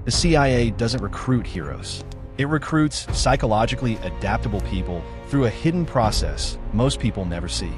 The CIA doesn't recruit heroes. It recruits psychologically adaptable people through a hidden process most people never see.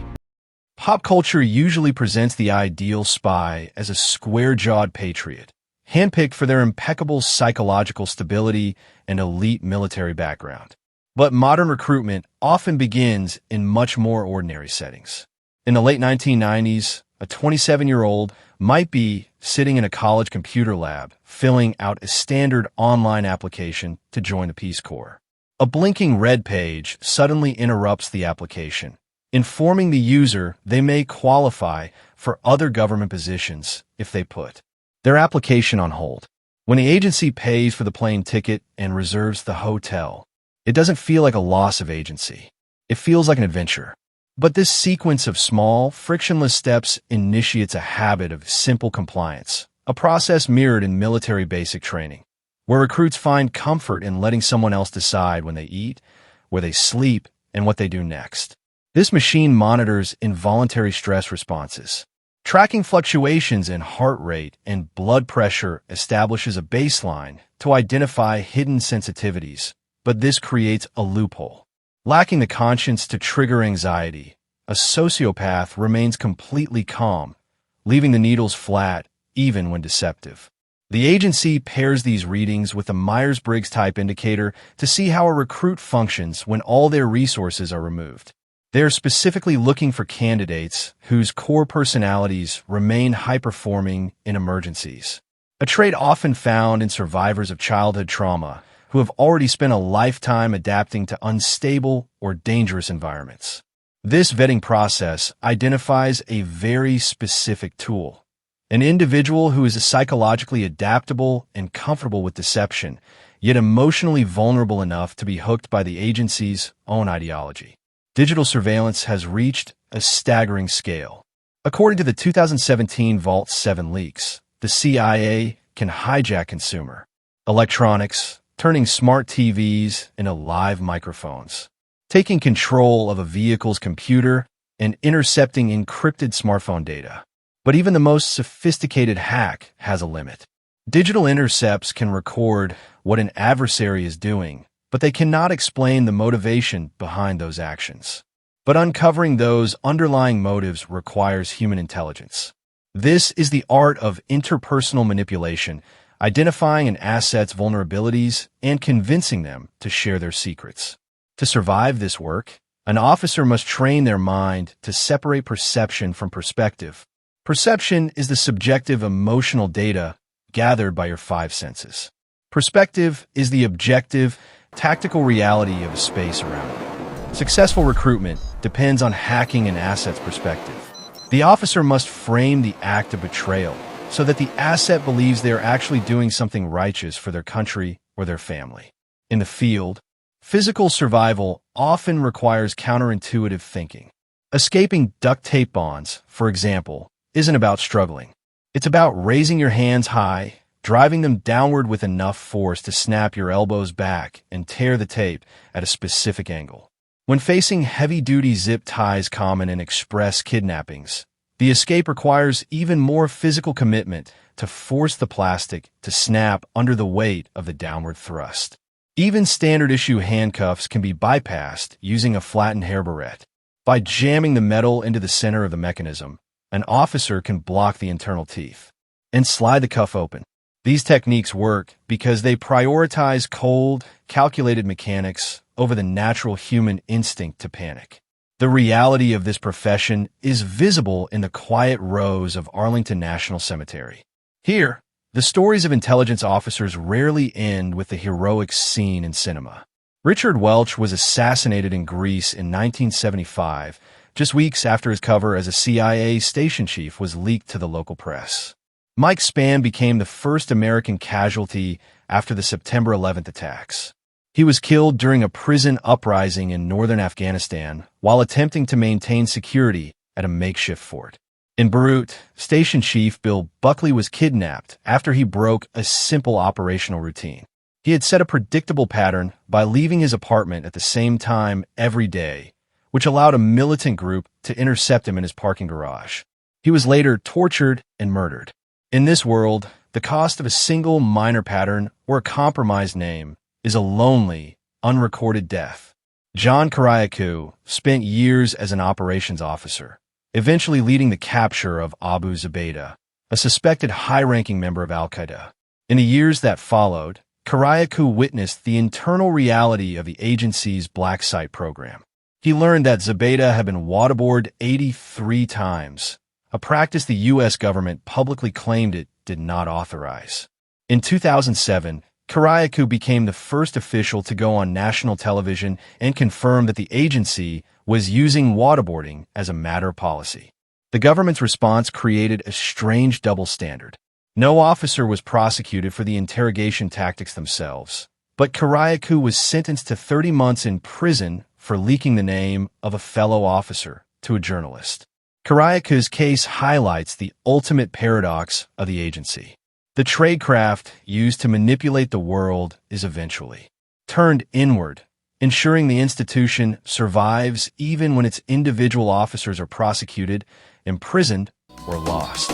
Pop culture usually presents the ideal spy as a square-jawed patriot, handpicked for their impeccable psychological stability and elite military background. But modern recruitment often begins in much more ordinary settings. In the late 1990s, a 27-year-old might be sitting in a college computer lab filling out a standard online application to join the Peace Corps. A blinking red page suddenly interrupts the application, informing the user they may qualify for other government positions if they put their application on hold. When the agency pays for the plane ticket and reserves the hotel, it doesn't feel like a loss of agency. It feels like an adventure. But this sequence of small, frictionless steps initiates a habit of simple compliance, a process mirrored in military basic training, where recruits find comfort in letting someone else decide when they eat, where they sleep, and what they do next. This machine monitors involuntary stress responses. Tracking fluctuations in heart rate and blood pressure establishes a baseline to identify hidden sensitivities, but this creates a loophole. Lacking the conscience to trigger anxiety, a sociopath remains completely calm, leaving the needles flat even when deceptive. The agency pairs these readings with a Myers-Briggs type indicator to see how a recruit functions when all their resources are removed. They are specifically looking for candidates whose core personalities remain high-performing in emergencies, a trait often found in survivors of childhood trauma who have already spent a lifetime adapting to unstable or dangerous environments. This vetting process identifies a very specific tool, an individual who is psychologically adaptable and comfortable with deception, yet emotionally vulnerable enough to be hooked by the agency's own ideology. Digital surveillance has reached a staggering scale. According to the 2017 Vault 7 leaks, the CIA can hijack consumer electronics, turning smart TVs into live microphones, taking control of a vehicle's computer, and intercepting encrypted smartphone data. But even the most sophisticated hack has a limit. Digital intercepts can record what an adversary is doing, but they cannot explain the motivation behind those actions. But uncovering those underlying motives requires human intelligence. This is the art of interpersonal manipulation, identifying an asset's vulnerabilities and convincing them to share their secrets. To survive this work, an officer must train their mind to separate perception from perspective. Perception is the subjective emotional data gathered by your five senses. Perspective is the objective, tactical reality of a space around you. Successful recruitment depends on hacking an asset's perspective. The officer must frame the act of betrayal so that the asset believes they are actually doing something righteous for their country or their family. In the field, physical survival often requires counterintuitive thinking. Escaping duct tape bonds, for example, isn't about struggling. It's about raising your hands high, driving them downward with enough force to snap your elbows back and tear the tape at a specific angle. When facing heavy-duty zip ties common in express kidnappings, the escape requires even more physical commitment to force the plastic to snap under the weight of the downward thrust. Even standard-issue handcuffs can be bypassed using a flattened hair barrette. By jamming the metal into the center of the mechanism, an officer can block the internal teeth and slide the cuff open. These techniques work because they prioritize cold, calculated mechanics over the natural human instinct to panic. The reality of this profession is visible in the quiet rows of Arlington National Cemetery. Here, the stories of intelligence officers rarely end with the heroic scene in cinema. Richard Welch was assassinated in Greece in 1975, just weeks after his cover as a CIA station chief was leaked to the local press. Mike Spann became the first American casualty after the September 11th attacks. He was killed during a prison uprising in northern Afghanistan while attempting to maintain security at a makeshift fort. In Beirut, Station Chief Bill Buckley was kidnapped after he broke a simple operational routine. He had set a predictable pattern by leaving his apartment at the same time every day, which allowed a militant group to intercept him in his parking garage. He was later tortured and murdered. In this world, The cost of a single minor pattern or a compromised name is a lonely, unrecorded death. John Karayaku spent years as an operations officer, eventually leading the capture of Abu Zubaydah, a suspected high-ranking member of al-Qaeda. In the years that followed, Karayaku witnessed the internal reality of the agency's black site program. He learned that Zubaydah had been waterboarded 83 times, a practice the U.S. government publicly claimed it did not authorize. In 2007, Karayaku became the first official to go on national television and confirm that the agency was using waterboarding as a matter of policy. The government's response created a strange double standard. No officer was prosecuted for the interrogation tactics themselves, but Karayaku was sentenced to 30 months in prison for leaking the name of a fellow officer to a journalist. Karayaku's case highlights the ultimate paradox of the agency. The tradecraft used to manipulate the world is eventually turned inward, ensuring the institution survives even when its individual officers are prosecuted, imprisoned, or lost.